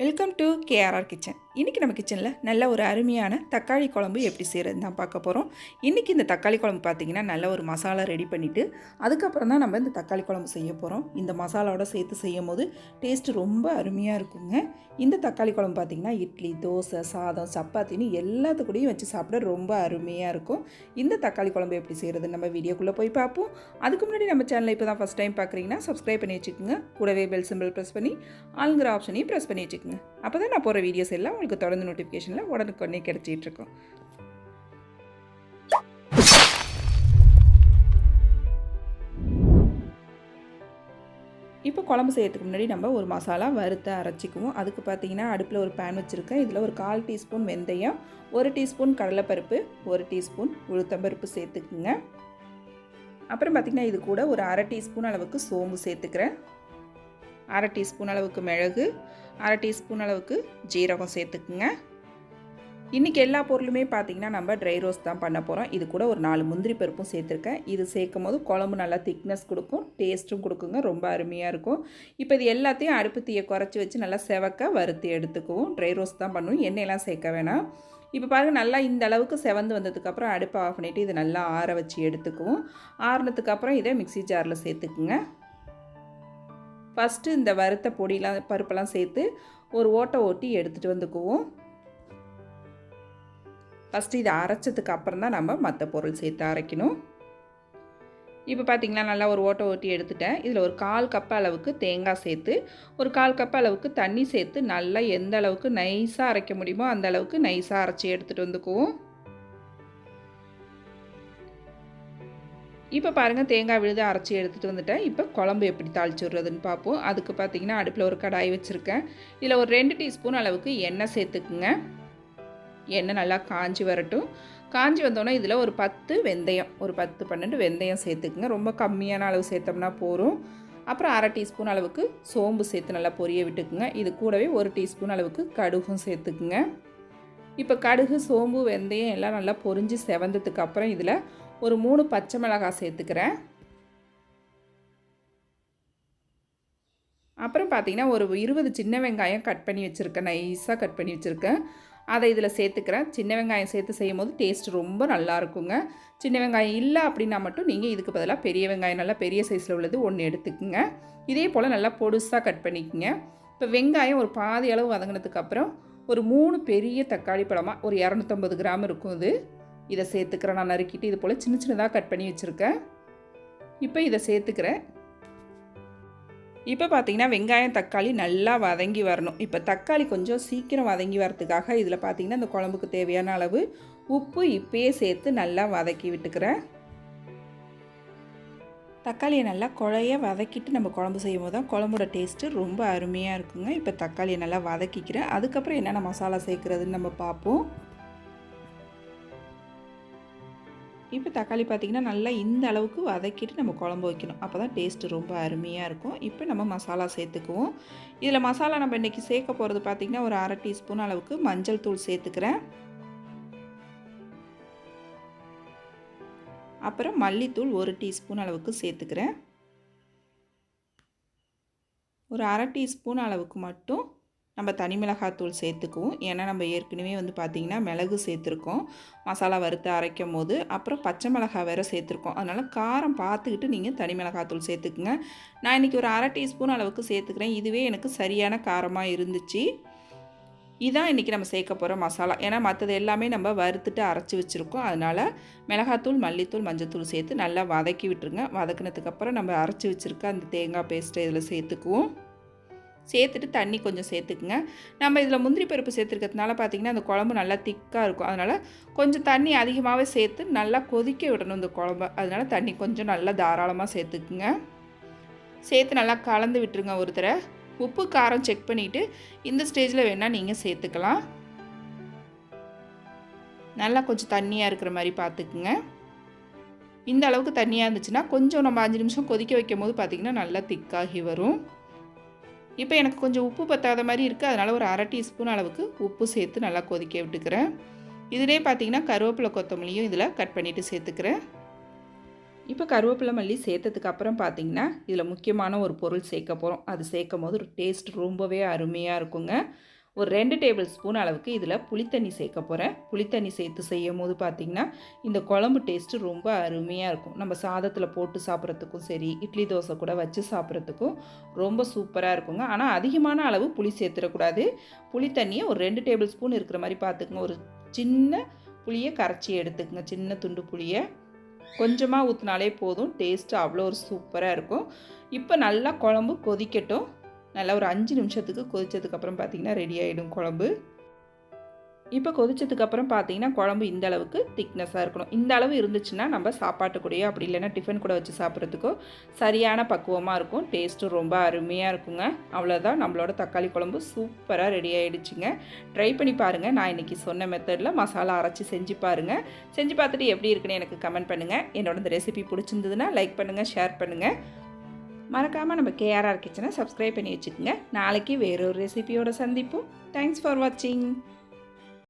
Welcome to KRR kitchen. இன்றைக்கி நம்ம கிச்சனில் நல்ல ஒரு அருமையான தக்காளி குழம்பு எப்படி செய்கிறது தான் பார்க்க போகிறோம். இன்றைக்கி இந்த தக்காளி குழம்பு பார்த்திங்கன்னா நல்ல ஒரு மசாலா ரெடி பண்ணிவிட்டு அதுக்கப்புறம் தான் நம்ம இந்த தக்காளி குழம்பு செய்ய போகிறோம். இந்த மசாலாவோட சேர்த்து செய்யும் போது டேஸ்ட்டு ரொம்ப அருமையாக இருக்குங்க. இந்த தக்காளி குழம்பு பார்த்திங்கன்னா இட்லி, தோசை, சாதம், சப்பாத்தின்னு எல்லாத்துக்கூடையும் வச்சு சாப்பிட ரொம்ப அருமையாக இருக்கும். இந்த தக்காளி குழம்பு எப்படி செய்கிறது நம்ம வீடியோக்குள்ளே போய் பார்ப்போம். அதுக்கு முன்னாடி நம்ம சேனலை இப்போ தான் ஃபஸ்ட் டைம் பார்க்குறீங்கன்னா சப்ஸ்கிரைப் பண்ணி வச்சுக்கோங்க. கூடவே பெல் சிம்பிள் ப்ரெஸ் பண்ணி ஆளுங்கிற ஆப்ஷனையும் ப்ரெஸ் பண்ணி வச்சுக்கோங்க. அப்போ தான் நான் போகிற வீடியோஸ் எல்லாம் உங்களுக்கு தொடர்ந்து நோட்டிஃபிகேஷனில் உடனுக்குடனே கிடச்சிட்ருக்கோம். இப்போ குழம்பு செய்யறதுக்கு முன்னாடி நம்ம ஒரு மசாலா வறுத்து அரைச்சிக்குவோம். அதுக்கு பார்த்தீங்கன்னா அடுப்பில் ஒரு பேன் வச்சுருக்கேன். இதில் ஒரு 1/4 டீஸ்பூன் வெந்தயம், 1 டீஸ்பூன் கடலைப்பருப்பு, 1 டீஸ்பூன் உளுத்தம்பருப்பு சேர்த்துக்குங்க. அப்புறம் பார்த்திங்கன்னா இது கூட ஒரு 1/2 டீஸ்பூன் அளவுக்கு சோம்பு சேர்த்துக்கிறேன். 1/2 டீஸ்பூன் அளவுக்கு மிளகு, 1/2 டீஸ்பூன் அளவுக்கு ஜீரகம் சேர்த்துக்குங்க. இன்றைக்கி எல்லா பொருளுமே பார்த்திங்கன்னா நம்ம ட்ரை ரோஸ்ட் தான் பண்ண போகிறோம். இது கூட ஒரு 4 முந்திரி பருப்பும் சேர்த்துருக்கேன். இது சேர்க்கும் போது குழம்பு நல்லா திக்னஸ் கொடுக்கும், டேஸ்ட்டும் கொடுக்குங்க, ரொம்ப அருமையாக இருக்கும். இப்போ இது எல்லாத்தையும் அடுப்பு தீயை குறைச்சி வச்சு நல்லா செவக்க வறுத்து எடுத்துக்குவோம். ட்ரை ரோஸ்ட் தான் பண்ணுவோம், எண்ணெயெல்லாம் சேர்க்க வேணாம். இப்போ பாருங்கள், நல்லா இந்த அளவுக்கு செவந்து வந்ததுக்கப்புறம் அடுப்பை ஆஃப் பண்ணிவிட்டு இதை நல்லா ஆற வச்சு எடுத்துக்குவோம். ஆறுனதுக்கப்புறம் இதை மிக்ஸி ஜாரில் சேர்த்துக்குங்க. ஃபஸ்ட்டு இந்த வறுத்த பொடியெலாம் பருப்பெல்லாம் சேர்த்து ஒரு ஓட்டை ஓட்டி எடுத்துகிட்டு வந்துக்குவோம். ஃபஸ்ட்டு இதை அரைச்சதுக்கு அப்புறம் தான் நம்ம மற்ற பொருள் சேர்த்து அரைக்கணும். இப்போ பார்த்திங்கன்னா நல்லா ஒரு ஓட்டை ஓட்டி எடுத்துட்டேன். இதில் ஒரு 1/4 கப் அளவுக்கு தேங்காய் சேர்த்து ஒரு 1/4 கப் அளவுக்கு தண்ணி சேர்த்து நல்லா எந்த அளவுக்கு நைஸாக அரைக்க முடியுமோ அந்த அளவுக்கு நைஸாக அரைச்சி எடுத்துகிட்டு வந்துக்குவோம். இப்போ பாருங்கள், தேங்காய் விழுது அரைச்சி எடுத்துகிட்டு வந்துட்டேன். இப்போ குழம்பு எப்படி தாளிச்சு விடுறதுன்னு பார்ப்போம். அதுக்கு பார்த்திங்கன்னா அடுப்பில் ஒரு கடாய் வச்சுருக்கேன். இதில் ஒரு 2 டீஸ்பூன் அளவுக்கு எண்ணெய் சேர்த்துக்குங்க. எண்ணெய் நல்லா காஞ்சி வரட்டும். காஞ்சி வந்தோன்னே இதில் ஒரு 10 வெந்தயம், ஒரு 10-12 வெந்தயம் சேர்த்துக்குங்க. ரொம்ப கம்மியான அளவு சேர்த்தோம்னா போதும். அப்புறம் 1/2 டீஸ்பூன் அளவுக்கு சோம்பு சேர்த்து நல்லா பொரிய விட்டுக்குங்க. இது கூடவே 1 டீஸ்பூன் அளவுக்கு கடுகும் சேர்த்துக்குங்க. இப்போ கடுகு, சோம்பு, வெந்தயம் எல்லாம் நல்லா பொரிஞ்சு செவந்ததுக்கு அப்புறம் இதில் ஒரு 3 பச்சை மிளகாய் சேர்த்துக்கிறேன். அப்புறம் பார்த்திங்கன்னா ஒரு 20 சின்ன வெங்காயம் கட் பண்ணி வச்சுருக்கேன், நைஸாக கட் பண்ணி வச்சுருக்கேன். அதை இதில் சேர்த்துக்கிறேன். சின்ன வெங்காயம் சேர்த்து செய்யும் போது டேஸ்ட் ரொம்ப நல்லா இருக்குங்க. சின்ன வெங்காயம் இல்லை அப்படின்னா மட்டும் நீங்கள் இதுக்கு பதிலாக பெரிய வெங்காயம், நல்லா பெரிய சைஸில் உள்ளது 1 எடுத்துக்குங்க. இதே போல் நல்லா பொடுசாக கட் பண்ணிக்கோங்க. இப்போ வெங்காயம் ஒரு பாதி அளவு வதங்கினதுக்கப்புறம் ஒரு 3 பெரிய தக்காளி பழமாக ஒரு 250 கிராம் இருக்கும் இது. இதை சேர்த்துக்கிறேன். நான் நறுக்கிட்டு இது போல் சின்ன சின்னதாக கட் பண்ணி வச்சுருக்கேன். இப்போ இதை சேர்த்துக்கிறேன். இப்போ பார்த்திங்கன்னா வெங்காயம், தக்காளி நல்லா வதங்கி வரணும். இப்போ தக்காளி கொஞ்சம் சீக்கிரம் வதங்கி வரதுக்காக இதில் பார்த்திங்கன்னா இந்த குழம்புக்கு தேவையான அளவு உப்பு இப்பயே சேர்த்து நல்லா வதக்கி விட்டுக்கிறேன். தக்காளியை நல்லா குழைய வதக்கிட்டு நம்ம குழம்பு செய்யும் போது தான் குழம்போட டேஸ்ட்டு ரொம்ப அருமையாக இருக்குங்க. இப்போ தக்காளியை நல்லா வதக்கிக்கிறேன். அதுக்கப்புறம் என்னென்ன மசாலா சேர்க்குறதுன்னு நம்ம பார்ப்போம். இப்போ தக்காளி பார்த்திங்கன்னா நல்லா இந்த அளவுக்கு வதக்கிட்டு நம்ம குழம்பு வைக்கணும். அப்போ தான் டேஸ்ட்டு ரொம்ப அருமையாக இருக்கும். இப்போ நம்ம மசாலா சேர்த்துக்குவோம். இதில் மசாலா நம்ம இன்றைக்கி சேர்க்க போகிறது பார்த்திங்கன்னா ஒரு 1/2 டீஸ்பூன் அளவுக்கு மஞ்சள் தூள் சேர்த்துக்கிறேன். அப்புறம் மல்லித்தூள் 1 டீஸ்பூன் அளவுக்கு சேர்த்துக்கிறேன். ஒரு 1/2 டீஸ்பூன் அளவுக்கு மட்டும் நம்ம தனி மிளகாத்தூள் சேர்த்துக்குவோம். ஏன்னா நம்ம ஏற்கனவே பார்த்திங்கன்னா மிளகு சேர்த்துருக்கோம் மசாலா வறுத்து அரைக்கும் போது. அப்புறம் பச்சை மிளகாய் வேறு சேர்த்துருக்கோம். அதனால் காரம் பார்த்துக்கிட்டு நீங்கள் தனி மிளகாத்தூள் சேர்த்துக்குங்க. நான் இன்றைக்கி ஒரு 1/2 டீஸ்பூன் அளவுக்கு சேர்த்துக்கிறேன். இதுவே எனக்கு சரியான காரமாக இருந்துச்சு. இதான் இன்றைக்கி நம்ம சேர்க்க போகிற மசாலா. ஏன்னா மற்றது எல்லாமே நம்ம வறுத்துட்டு அரைச்சி வச்சுருக்கோம். அதனால் மிளகாத்தூள், மல்லித்தூள், மஞ்சத்தூள் சேர்த்து நல்லா வதக்கி விட்டுருங்க. வதக்கினதுக்கப்புறம் நம்ம அரைச்சி வச்சுருக்க அந்த தேங்காய் பேஸ்ட்டை இதில் சேர்த்துக்குவோம். சேர்த்துட்டு தண்ணி கொஞ்சம் சேர்த்துக்குங்க. நம்ம இதில் முந்திரி பருப்பு சேர்த்துருக்கிறதுனால பார்த்திங்கன்னா அந்த குழம்பு நல்லா திக்காக இருக்கும். அதனால் கொஞ்சம் தண்ணி அதிகமாகவே சேர்த்து நல்லா கொதிக்க விடணும் இந்த குழம்பு. அதனால் தண்ணி கொஞ்சம் நல்லா தாராளமாக சேர்த்துக்குங்க. சேர்த்து நல்லா கலந்து விட்டுருங்க ஒரு தடவை. உப்பு காரம் செக் பண்ணிவிட்டு இந்த ஸ்டேஜில் வேணால் நீங்கள் சேர்த்துக்கலாம். நல்லா கொஞ்சம் தண்ணியாக இருக்கிற மாதிரி பார்த்துக்குங்க. இந்த அளவுக்கு தண்ணியாக இருந்துச்சுன்னா கொஞ்சம் நம்ம 5 நிமிஷம் கொதிக்க வைக்கும் போது பார்த்திங்கன்னா நல்லா திக்காகி வரும். இப்போ எனக்கு கொஞ்சம் உப்பு பத்தாத மாதிரி இருக்குது. அதனால் ஒரு 1/2 டீஸ்பூன் அளவுக்கு உப்பு சேர்த்து நல்லா கொதிக்க விட்டுக்கிறேன். இதிலே பார்த்திங்கன்னா கருவேப்பிலை, கொத்தமல்லியும் இதில் கட் பண்ணிவிட்டு சேர்த்துக்கிறேன். இப்போ கருவேப்பிலை மல்லி சேர்த்ததுக்கு அப்புறம் பார்த்தீங்கன்னா, இதில் முக்கியமான ஒரு பொருள் சேர்க்க போகிறோம். அது சேர்க்கும்போது ஒரு டேஸ்ட் ரொம்பவே அருமையாக இருக்குங்க. ஒரு 2 டேபிள் ஸ்பூன் அளவுக்கு இதில் புளித்தண்ணி சேர்க்க போகிறேன். புளித்தண்ணி சேர்த்து செய்யும்போது பார்த்தீங்கன்னா, இந்த குழம்பு டேஸ்ட்டு ரொம்ப அருமையாக இருக்கும். நம்ம சாதத்தில் போட்டு சாப்பிட்றதுக்கும் சரி, இட்லி தோசை கூட வச்சு சாப்பிட்றதுக்கும் ரொம்ப சூப்பராக இருக்குங்க. ஆனால் அதிகமான அளவு புளி சேர்த்துடக்கூடாது. புளித்தண்ணியை ஒரு 2 டேபிள் ஸ்பூன் இருக்கிற மாதிரி பார்த்துக்குங்க. ஒரு சின்ன புளியை கரைச்சி எடுத்துக்கங்க. சின்ன துண்டு புளியை கொஞ்சமாக ஊற்றினாலே போதும். டேஸ்ட்டு அவ்வளோ ஒரு சூப்பராக இருக்கும். இப்போ நல்லா குழம்பு கொதிக்கட்டும். நல்லா ஒரு 5 நிமிஷத்துக்கு கொதித்ததுக்கப்புறம் பார்த்திங்கன்னா ரெடி ஆகிடும் குழம்பு. இப்போ கொதிச்சதுக்கப்புறம் பார்த்தீங்கன்னா குழம்பு இந்த அளவுக்கு திக்னஸாக இருக்கணும். இந்த அளவு இருந்துச்சுன்னா நம்ம சாப்பாட்டு கூடயோ அப்படி இல்லைன்னா டிஃபன் கூட வச்சு சாப்பிட்றதுக்கோ சரியான பக்குவமாக இருக்கும். டேஸ்ட்டும் ரொம்ப அருமையாக இருக்குங்க. அவ்வளோதான், நம்மளோட தக்காளி குழம்பு சூப்பராக ரெடி ஆகிடுச்சுங்க. ட்ரை பண்ணி பாருங்கள். நான் இன்றைக்கி சொன்ன மெத்தடில் மசாலா அரைச்சி செஞ்சு பாருங்கள். செஞ்சு பார்த்துட்டு எப்படி இருக்குன்னு எனக்கு கமெண்ட் பண்ணுங்கள். என்னோட இந்த ரெசிபி பிடிச்சிருந்ததுன்னா லைக் பண்ணுங்கள், ஷேர் பண்ணுங்கள். மறக்காமல் நம்ம KRR கிச்சனை சப்ஸ்கிரைப் பண்ணி வச்சுக்கோங்க. நாளைக்கு வேறொரு ரெசிபியோட சந்திப்போம். தேங்க்ஸ் ஃபார் வாட்சிங்.